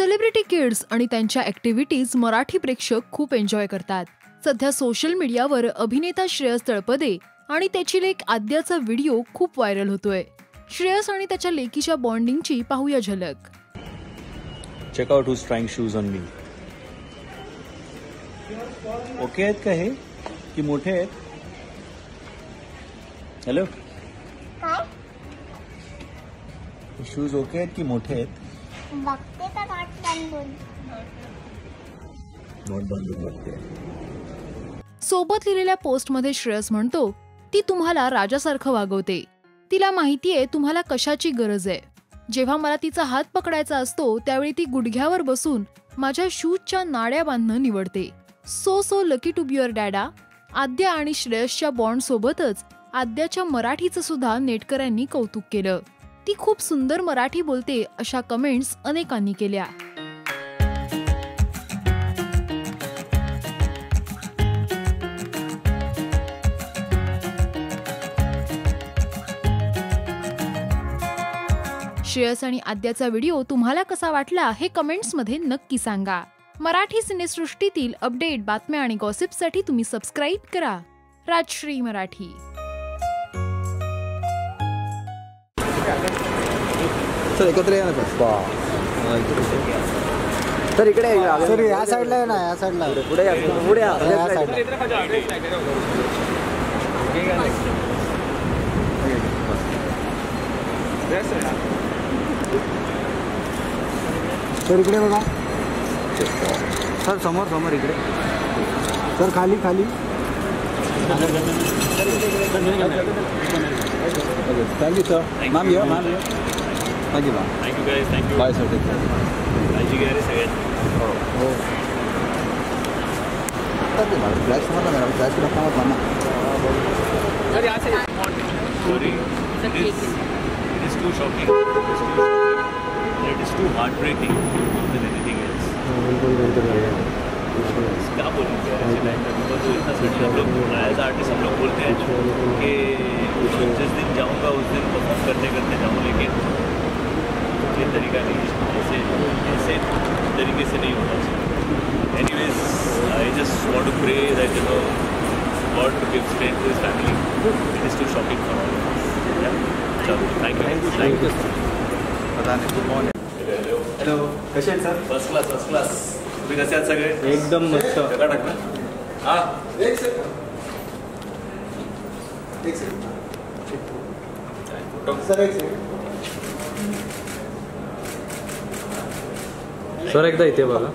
Celebrity kids आणि त्यांच्या activities Marathi प्रेक्षक खूप एन्जॉय करतात. सध्या सोशल मीडियावर अभिनेता श्रेयस तळपदे आणि त्याची लेक आद्याचा व्हिडिओ खूप व्हायरल होतोय. श्रेयस आणि त्याच्या लेकीच्या बॉन्डिंगची पाहूया झलक. Check out who's trying shoes on me. Okay आहेत का हे की मोठे आहेत? हॅलो, काय शूज ओके आहेत की मोठे आहेत? बघते का नोट बांधून बघते. सोबत लिहिलेल्या पोस्टमध्ये श्रेयस म्हणतो, ती तुम्हाला राजासारखं वागवते. तिला माहितीये तुम्हाला कशाची गरज आहे. जेव्हा मला तिचा हात पकडायचा असतो त्यावेळी ती गुडघ्यावर बसून माझ्या शूजच्या नाड्या बांधणं निवडते. So lucky to be your dada. Aadya आणि श्रेयसच्या बॉन्ड सोबतच आद्याच्या मराठीचं सुद्धा नेटकऱ्यांनी कौतुक केलं. ती खूप सुंदर मराठी बोलते अशा कमेंट्स अनेकांनी केल्या. श्रेयस आणि आद्याचा व्हिडिओ तुम्हाला कसा वाटला हे कमेंट्समध्ये नक्की सांगा. मराठी सिनेसृष्टीतील अपडेट, बातम्या आणि गॉसिपसाठी तुम्ही सबस्क्राईब करा राजश्री मराठी. सर एकत्र या ना सर. इकडे सर या साईडला आहे ना, या साईडला पुढे या सर. इकडे बघा सर, समोर इकडे सर. खाली थँक्यू सर. मॅम या thank you ma'am. Thank you guys. Thank you. Bye sir. काळजी घ्या रे सगळ्यांनी. हो फ्लॅश नका मॅडम, फ्लॅश नका ना. Sorry, it is too shocking. It is too heartbreaking more than anything else. क्या बोलेंगे ऐसे टाइम में? बिकॉज इतना सडन हम लोग एज आर्टिस्ट हम लोग बोलते हैं कि जिस दिन जाऊँगा उस दिन परफॉर्म करते जाऊँ, लेकिन ये तरीका नहीं, ऐसे तरीके से नहीं होना चाहिए. Anyways, I just want to pray that God to give strength to his family. It is too shocking for all of us. Yeah. चलो, thank you. Good morning. Hello, कसे आहेत सर? First class. तुम्ही कसे आहात सगळे? एकदम मस्त. टाक ना. हा, एक सेकंड सर. एक सेकंड सर, एकदा इथे बघा.